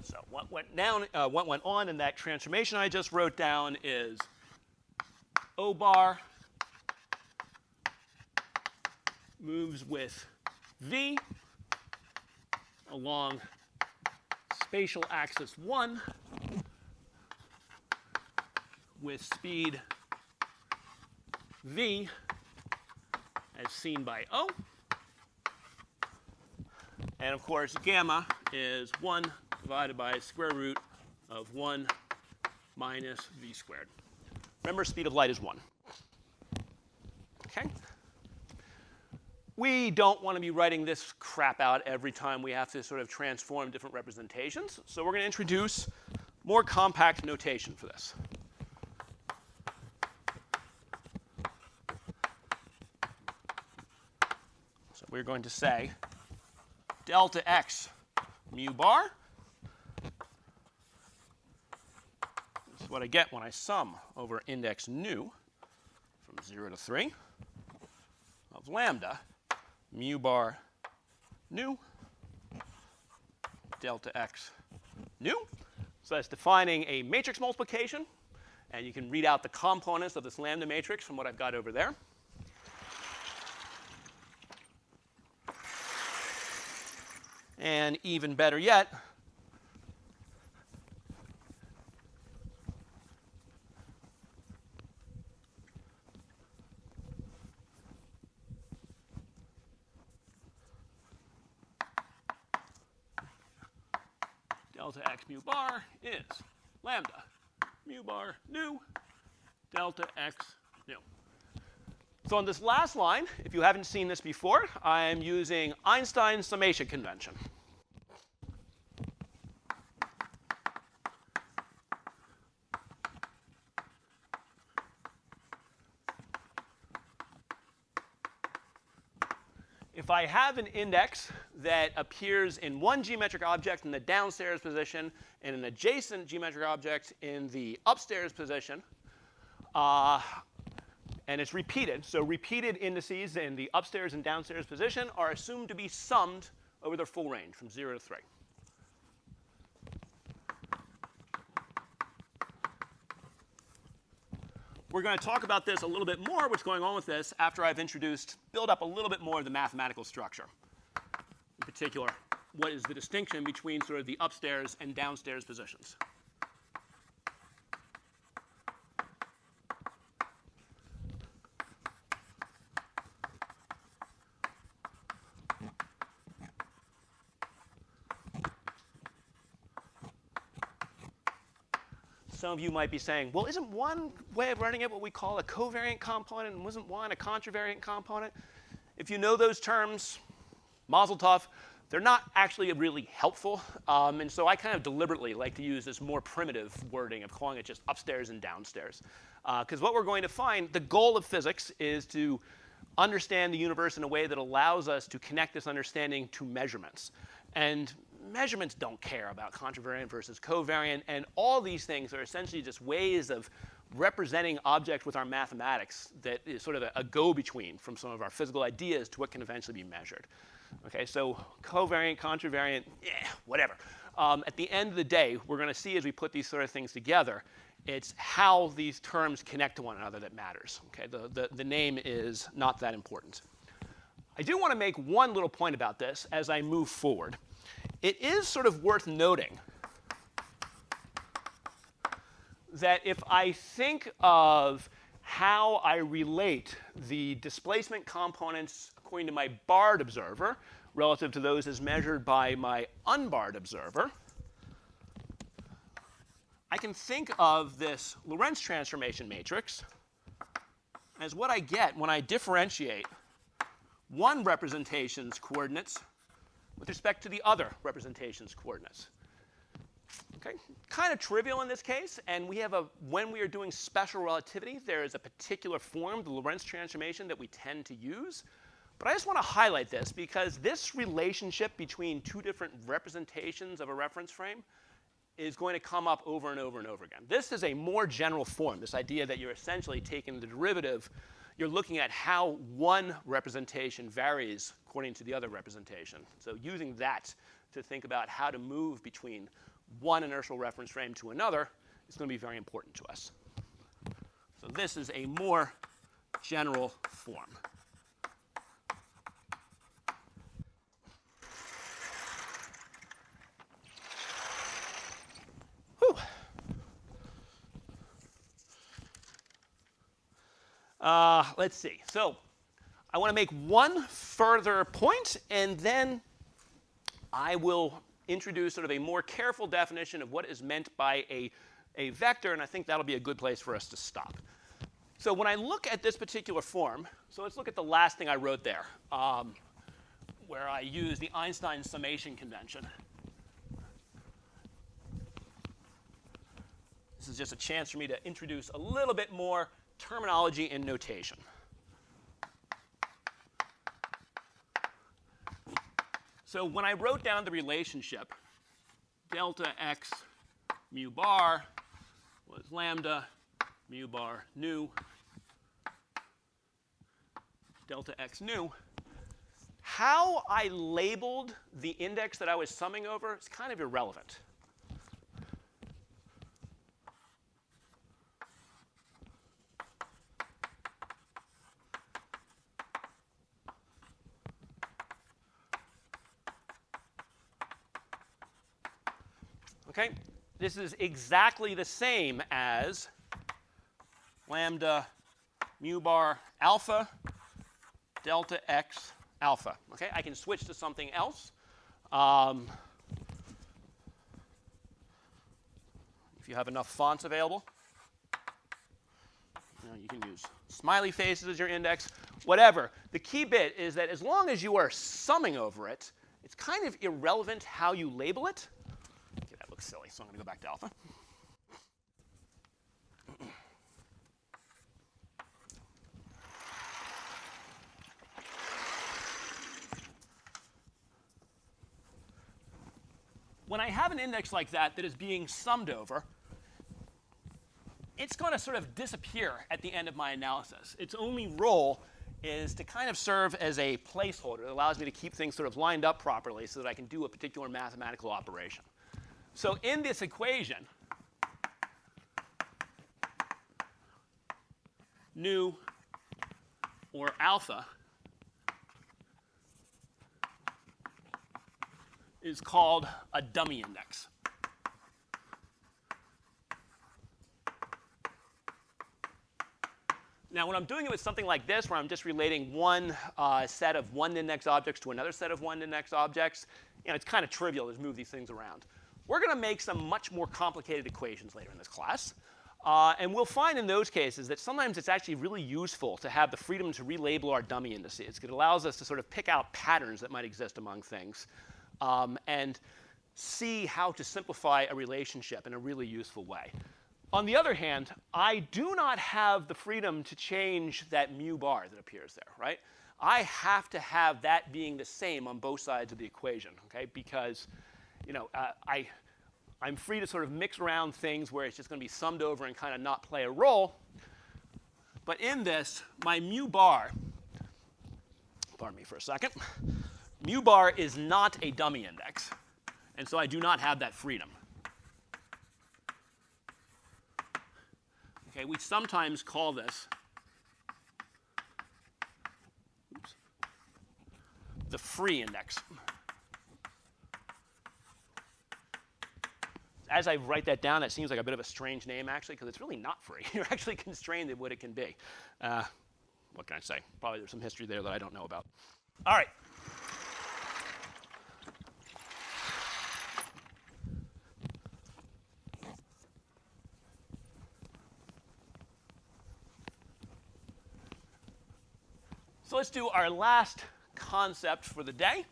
So what went on in that transformation I just wrote down is O bar moves with v along spatial axis 1 with speed v as seen by O. And of course, gamma is 1 divided by square root of 1 minus v squared. Remember, speed of light is 1. Okay? We don't want to be writing this crap out every time we have to sort of transform different representations. So we're going to introduce more compact notation for this. So we're going to say delta x mu bar is what I get when I sum over index nu from 0 to 3 of lambda mu bar nu delta x nu. So that's defining a matrix multiplication. And you can read out the components of this lambda matrix from what I've got over there. And even better yet, delta x mu bar is lambda mu bar nu delta x nu. So on this last line, if you haven't seen this before, I'm using Einstein's summation convention. If I have an index that appears in one geometric object in the downstairs position and an adjacent geometric object in the upstairs position, and it's repeated, so repeated indices in the upstairs and downstairs position are assumed to be summed over their full range from 0 to 3. We're going to talk about this a little bit more, what's going on with this, after I've built up a little bit more of the mathematical structure. In particular, what is the distinction between sort of the upstairs and downstairs positions. some of you might be saying, well, isn't one way of running it what we call a covariant component, and wasn't one a contravariant component? If you know those terms, mazel tov, they're not actually really helpful. And so I kind of deliberately like to use this more primitive wording of calling it just upstairs and downstairs. Because what we're going to find, the goal of physics is to understand the universe in a way that allows us to connect this understanding to measurements. And measurements don't care about contravariant versus covariant, and all these things are essentially just ways of representing objects with our mathematics that is sort of a go-between from some of our physical ideas to what can eventually be measured. Okay, so covariant, contravariant, whatever. At the end of the day, we're going to see as we put these sort of things together, it's how these terms connect to one another that matters. Okay, the name is not that important. I do want to make one little point about this as I move forward. It is sort of worth noting that if I think of how I relate the displacement components according to my barred observer relative to those as measured by my unbarred observer, I can think of this Lorentz transformation matrix as what I get when I differentiate one representation's coordinates with respect to the other representation's coordinates. Okay, kind of trivial in this case, and we have when we are doing special relativity, there is a particular form, the Lorentz transformation, that we tend to use. But I just want to highlight this because this relationship between two different representations of a reference frame is going to come up over and over and over again. This is a more general form, this idea that you're essentially taking the derivative, you're looking at how one representation varies according to the other representation. So using that to think about how to move between one inertial reference frame to another is going to be very important to us. So this is a more general form. Whew. Let's see. So I want to make one further point, and then I will introduce sort of a more careful definition of what is meant by a vector, and I think that'll be a good place for us to stop. So when I look at this particular form, so let's look at the last thing I wrote there, where I use the Einstein summation convention. This is just a chance for me to introduce a little bit more terminology and notation. So when I wrote down the relationship, delta x mu bar was lambda mu bar nu delta x nu, how I labeled the index that I was summing over is kind of irrelevant. Okay, this is exactly the same as lambda mu bar alpha delta x alpha. Okay, I can switch to something else. If you have enough fonts available, you can use smiley faces as your index, whatever. The key bit is that as long as you are summing over it, it's kind of irrelevant how you label it. Silly, so I'm going to go back to alpha. When I have an index like that that is being summed over, it's going to sort of disappear at the end of my analysis. Its only role is to kind of serve as a placeholder that allows me to keep things sort of lined up properly so that I can do a particular mathematical operation. So in this equation, nu or alpha is called a dummy index. Now, when I'm doing it with something like this, where I'm just relating one set of one-index objects to another set of one-index objects, it's kind of trivial to move these things around. We're going to make some much more complicated equations later in this class. And we'll find in those cases that sometimes it's actually really useful to have the freedom to relabel our dummy indices. It allows us to sort of pick out patterns that might exist among things and see how to simplify a relationship in a really useful way. On the other hand, I do not have the freedom to change that mu bar that appears there, right? I have to have that being the same on both sides of the equation, okay? Because, I'm free to sort of mix around things where it's just going to be summed over and kind of not play a role. But in this, my mu bar, pardon me for a second, mu bar is not a dummy index. And so I do not have that freedom. Okay, we sometimes call this the free index. As I write that down, that seems like a bit of a strange name, actually, because it's really not free. You're actually constrained in what it can be. What can I say? Probably there's some history there that I don't know about. All right. So let's do our last concept for the day.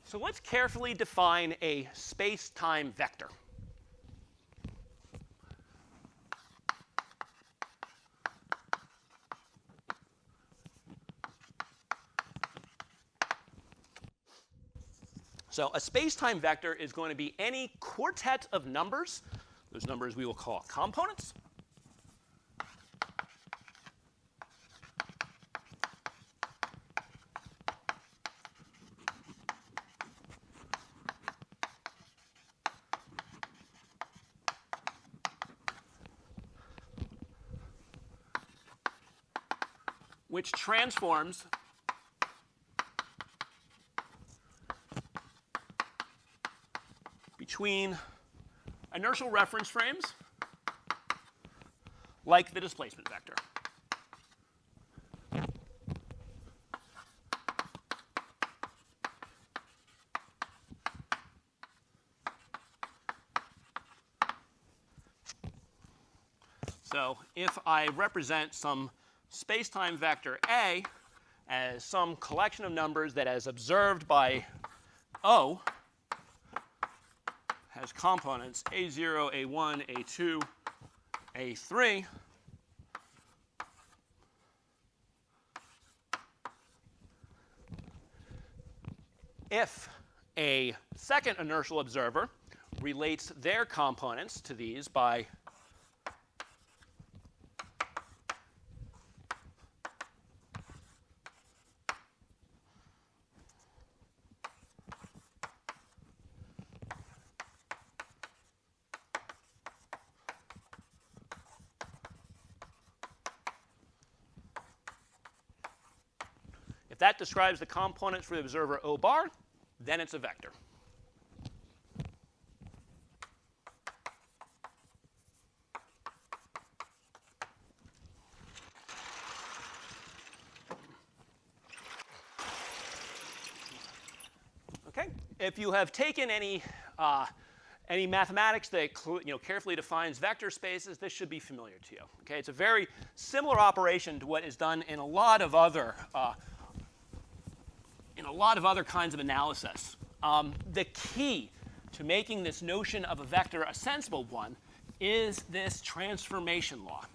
So let's carefully define a space-time vector. So a space-time vector is going to be any quartet of numbers. Those numbers we will call components. Which transforms between inertial reference frames like the displacement vector. So if I represent some space-time vector A as some collection of numbers that, as observed by O, has components A0, A1, A2, A3, if a second inertial observer relates their components to these by if that describes the components for the observer O bar, then it's a vector. Okay? If you have taken any mathematics that carefully defines vector spaces, this should be familiar to you. Okay? It's a very similar operation to what is done in a lot of other kinds of analysis. The key to making this notion of a vector a sensible one is this transformation law.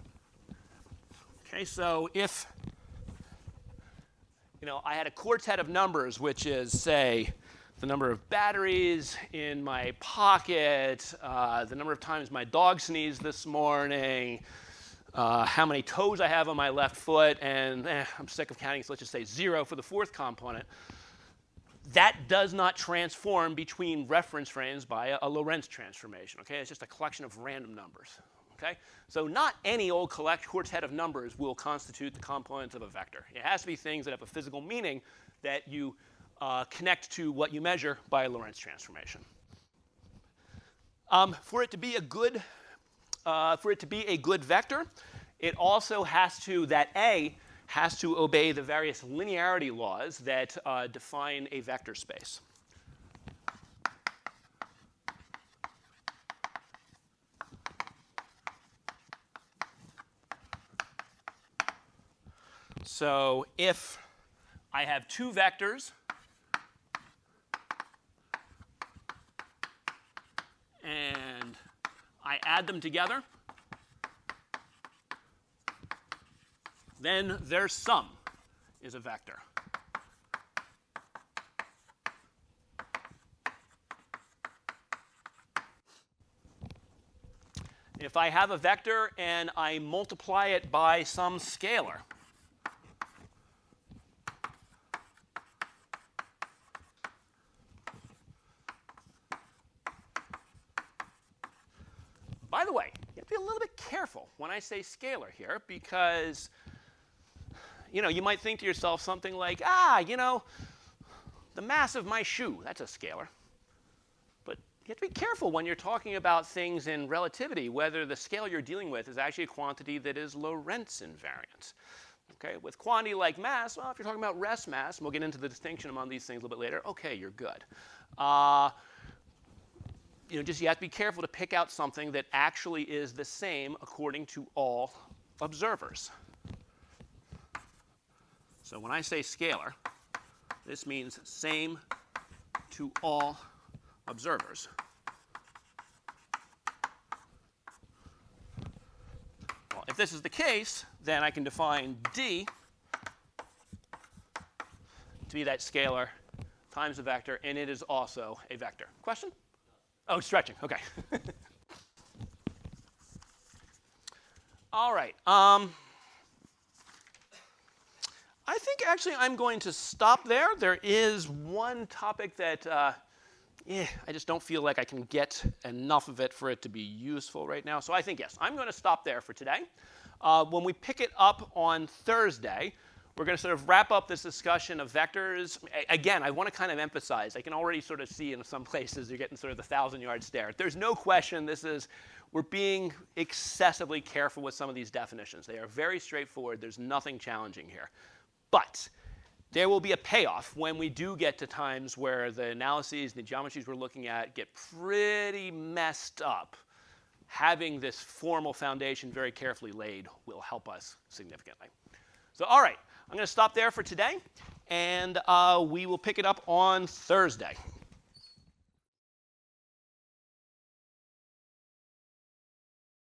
Okay, so if I had a quartet of numbers, which is, say, the number of batteries in my pocket, the number of times my dog sneezed this morning, how many toes I have on my left foot, and I'm sick of counting, so let's just say 0 for the fourth component. That does not transform between reference frames by a Lorentz transformation. Okay? It's just a collection of random numbers. Okay? So not any old quartet of numbers will constitute the components of a vector. It has to be things that have a physical meaning that you connect to what you measure by a Lorentz transformation. For it to be a good vector, it also has to, that A has to obey the various linearity laws that define a vector space. So if I have two vectors and I add them together, then their sum is a vector. If I have a vector and I multiply it by some scalar, by the way, you have to be a little bit careful when I say scalar here, because you might think to yourself something like, the mass of my shoe, that's a scalar. But you have to be careful when you're talking about things in relativity, whether the scale you're dealing with is actually a quantity that is Lorentz-invariant. Okay, with quantity like mass, well, if you're talking about rest mass, and we'll get into the distinction among these things a little bit later, okay, you're good. Just you have to be careful to pick out something that actually is the same according to all observers. So when I say scalar, this means same to all observers. Well, if this is the case, then I can define D to be that scalar times a vector, and it is also a vector. Question? Oh, stretching. OK. All right. I think actually I'm going to stop there. There is one topic that I just don't feel like I can get enough of it for it to be useful right now. So I think, yes, I'm going to stop there for today. When we pick it up on Thursday, we're going to sort of wrap up this discussion of vectors. Again, I want to kind of emphasize, I can already sort of see in some places you're getting sort of the 1,000-yard stare. There's no question we're being excessively careful with some of these definitions. They are very straightforward. There's nothing challenging here. But there will be a payoff when we do get to times where the analyses and the geometries we're looking at get pretty messed up. Having this formal foundation very carefully laid will help us significantly. So, all right, I'm going to stop there for today, and we will pick it up on Thursday.